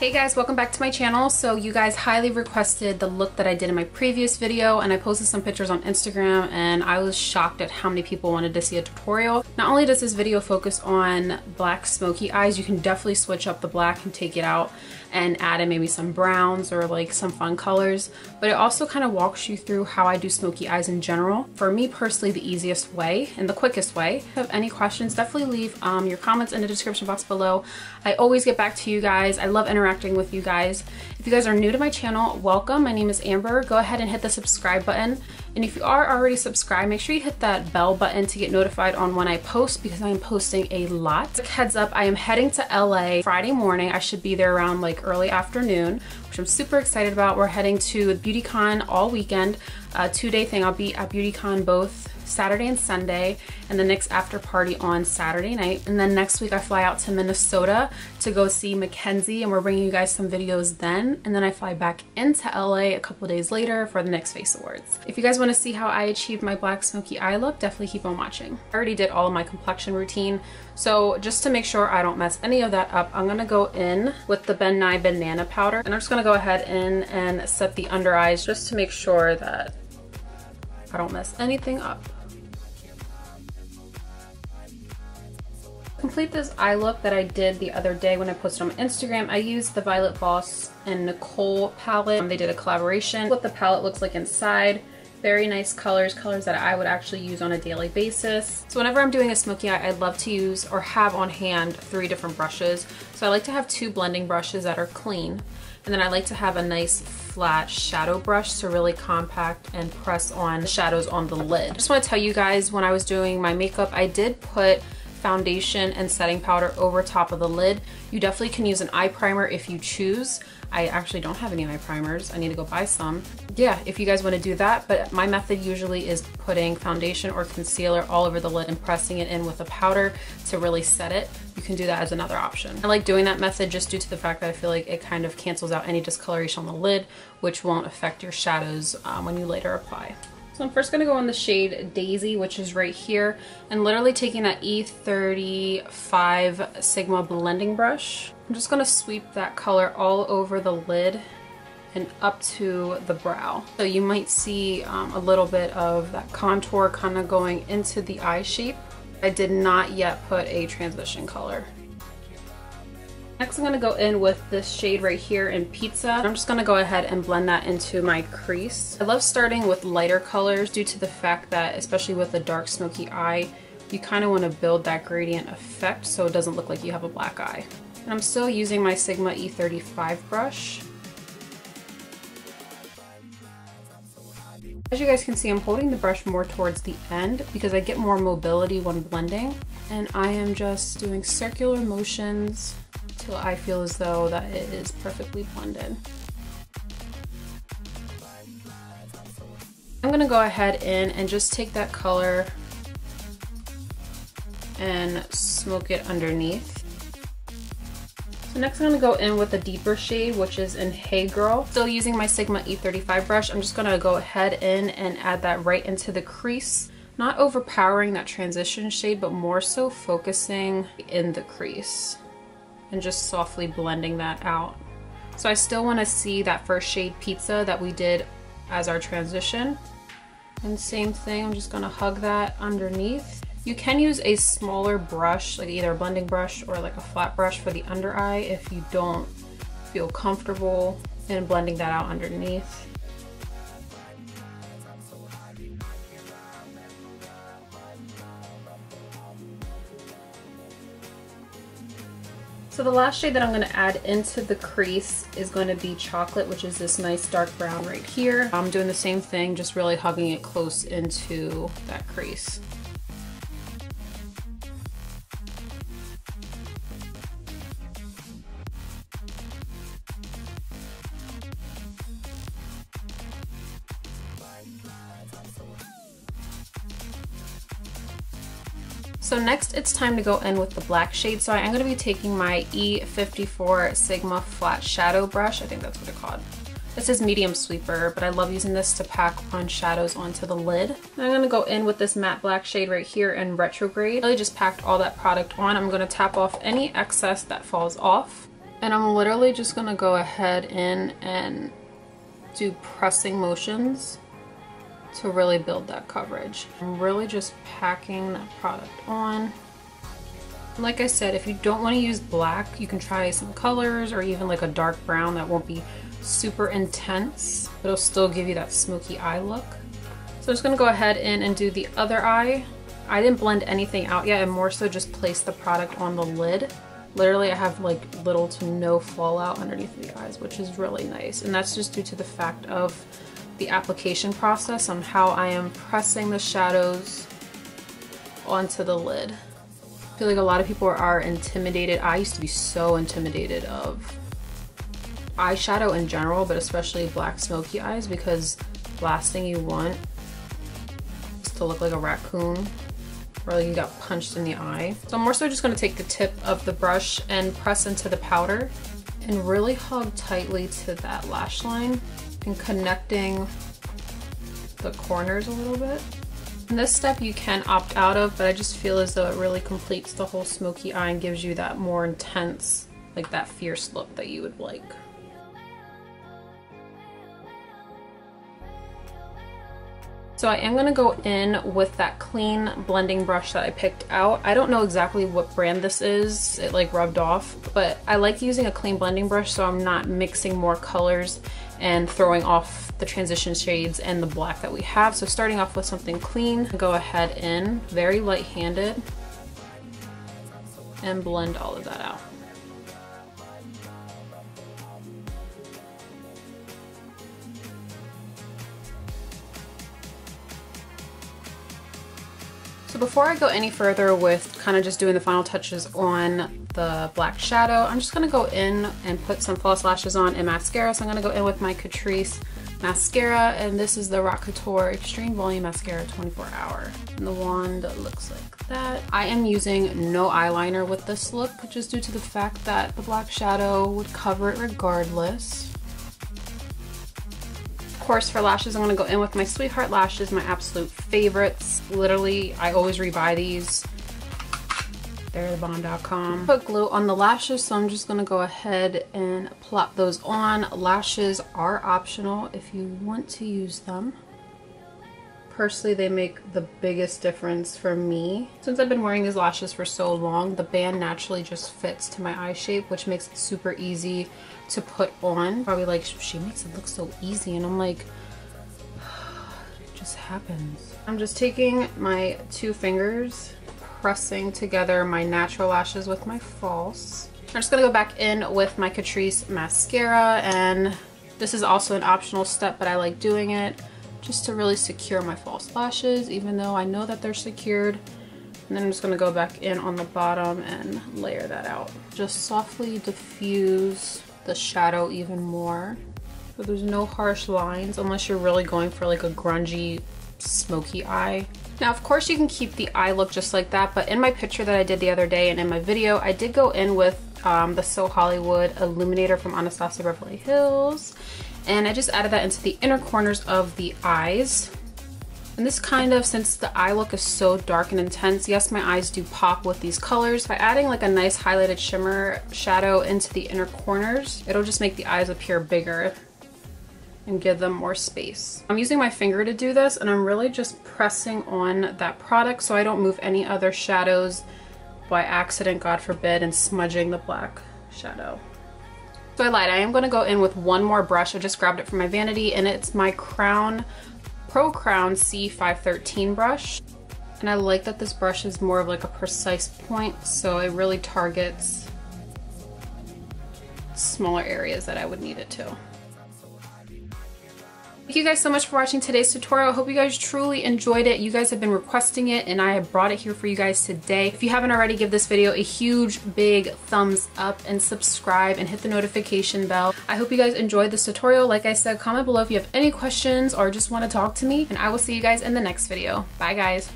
Hey guys, welcome back to my channel. So you guys highly requested the look that I did in my previous video, and I posted some pictures on Instagram and I was shocked at how many people wanted to see a tutorial. Not only does this video focus on black smoky eyes, you can definitely switch up the black and take it out and add in maybe some browns or like some fun colors, but it also kind of walks you through how I do smoky eyes in general. For me personally, the easiest way and the quickest way. If you have any questions, definitely leave your comments in the description box below. I always get back to you guys. I love interacting with you guys. If you guys are new to my channel, welcome. My name is Amber. Go ahead and hit the subscribe button. And if you are already subscribed, make sure you hit that bell button to get notified on when I post, because I am posting a lot. Heads up, I am heading to LA Friday morning. I should be there around like early afternoon, which I'm super excited about. We're heading to BeautyCon all weekend, a 2-day thing. I'll be at BeautyCon both Saturday and Sunday, and the next after party on Saturday night. And then next week I fly out to Minnesota to go see Mackenzie, and we're bringing you guys some videos then. And then I fly back into LA a couple days later for the next Face Awards. If you guys want to see how I achieved my black smoky eye look, definitely keep on watching. I already did all of my complexion routine, so just to make sure I don't mess any of that up, I'm gonna go in with the Nye Banana Powder, and I'm just gonna go ahead in and set the under eyes just to make sure that I don't mess anything up. Complete this eye look that I did the other day when I posted on Instagram, I used the Violet Voss and Nicole palette. They did a collaboration. What the palette looks like inside. Very nice colors, colors that I would actually use on a daily basis. So whenever I'm doing a smoky eye, I love to use or have on hand 3 different brushes. So I like to have 2 blending brushes that are clean. And then I like to have a nice flat shadow brush to really compact and press on the shadows on the lid. I just want to tell you guys, when I was doing my makeup, I did put foundation and setting powder over top of the lid. You definitely can use an eye primer if you choose. I actually don't have any eye primers. I need to go buy some. Yeah, if you guys want to do that, but my method usually is putting foundation or concealer all over the lid and pressing it in with a powder to really set it. You can do that as another option. I like doing that method just due to the fact that I feel like it kind of cancels out any discoloration on the lid, which won't affect your shadows when you later apply. So I'm first gonna go on the shade Daisy, which is right here, and literally taking that E35 Sigma blending brush, I'm just gonna sweep that color all over the lid and up to the brow. So you might see a little bit of that contour kind of going into the eye shape. I did not yet put a transition color. Next I'm going to go in with this shade right here in Pizza. I'm just going to go ahead and blend that into my crease. I love starting with lighter colors due to the fact that, especially with a dark smoky eye, you kind of want to build that gradient effect so it doesn't look like you have a black eye. And I'm still using my Sigma E35 brush. As you guys can see, I'm holding the brush more towards the end because I get more mobility when blending, and I am just doing circular motions till I feel as though that it is perfectly blended. I'm gonna go ahead in and just take that color and smoke it underneath. So next I'm gonna go in with a deeper shade, which is in Hey Girl. Still using my Sigma E35 brush, I'm just gonna go ahead in and add that right into the crease. Not overpowering that transition shade, but more so focusing in the crease and just softly blending that out. So I still wanna see that first shade Pizza that we did as our transition. And same thing, I'm just gonna hug that underneath. You can use a smaller brush, like either a blending brush or like a flat brush for the under eye if you don't feel comfortable in blending that out underneath. So the last shade that I'm going to add into the crease is going to be Chocolate, which is this nice dark brown right here. I'm doing the same thing, just really hugging it close into that crease. So next it's time to go in with the black shade. So I am going to be taking my E54 Sigma flat shadow brush. I think that's what it's called. This is medium sweeper, but I love using this to pack on shadows onto the lid. And I'm going to go in with this matte black shade right here in Retrograde. I really just packed all that product on. I'm going to tap off any excess that falls off. And I'm literally just gonna go ahead in and do pressing motions to really build that coverage. I'm really just packing that product on. Like I said, if you don't want to use black, you can try some colors or even like a dark brown that won't be super intense, but it'll still give you that smoky eye look. So I'm just gonna go ahead in and do the other eye. I didn't blend anything out yet, and more so just place the product on the lid. Literally, I have like little to no fallout underneath the eyes, which is really nice. And that's just due to the fact of the application process on how I am pressing the shadows onto the lid. I feel like a lot of people are intimidated. I used to be so intimidated of eyeshadow in general, but especially black smoky eyes, because the last thing you want is to look like a raccoon or like you got punched in the eye. So I'm more so just going to take the tip of the brush and press into the powder and really hug tightly to that lash line and connecting the corners a little bit. And this step you can opt out of, but I just feel as though it really completes the whole smoky eye and gives you that more intense, like that fierce look that you would like. So I am gonna go in with that clean blending brush that I picked out. I don't know exactly what brand this is. It like rubbed off, but I like using a clean blending brush so I'm not mixing more colors and throwing off the transition shades and the black that we have. So starting off with something clean, go ahead in, very light-handed, and blend all of that out. So before I go any further with kind of just doing the final touches on the black shadow, I'm just going to go in and put some false lashes on and mascara. So I'm going to go in with my Catrice mascara, and this is the Rock Couture Extreme Volume Mascara 24 Hour. And the wand looks like that. I am using no eyeliner with this look, just due to the fact that the black shadow would cover it regardless. Of course, for lashes, I'm going to go in with my Sweetheart lashes, my absolute favorites. Literally, I always rebuy these. They're thebomb.com. Put glue on the lashes, so I'm just going to go ahead and plop those on. Lashes are optional if you want to use them. Personally, they make the biggest difference for me. Since I've been wearing these lashes for so long, the band naturally just fits to my eye shape, which makes it super easy to put on. Probably like, she makes it look so easy, and I'm like, it just happens. I'm just taking my two fingers, pressing together my natural lashes with my false. I'm just gonna go back in with my Catrice mascara, and this is also an optional step, but I like doing it just to really secure my false lashes, even though I know that they're secured. And then I'm just gonna go back in on the bottom and layer that out. Just softly diffuse the shadow even more, so there's no harsh lines unless you're really going for like a grungy, smoky eye. Now, of course, you can keep the eye look just like that, but in my picture that I did the other day and in my video, I did go in with the So Hollywood Illuminator from Anastasia Beverly Hills, and I just added that into the inner corners of the eyes. And this kind of, since the eye look is so dark and intense, yes, my eyes do pop with these colors. By adding like a nice highlighted shimmer shadow into the inner corners, it'll just make the eyes appear bigger and give them more space. I'm using my finger to do this, and I'm really just pressing on that product so I don't move any other shadows by accident, God forbid, and smudging the black shadow. So I lied, I am gonna go in with one more brush. I just grabbed it from my vanity, and it's my Crown C513 brush. And I like that this brush is more of like a precise point, so it really targets smaller areas that I would need it to. Thank you guys so much for watching today's tutorial. I hope you guys truly enjoyed it. You guys have been requesting it, and I have brought it here for you guys today. If you haven't already, give this video a huge big thumbs up and subscribe and hit the notification bell. I hope you guys enjoyed this tutorial. Like I said, comment below if you have any questions or just want to talk to me, and I will see you guys in the next video. Bye guys.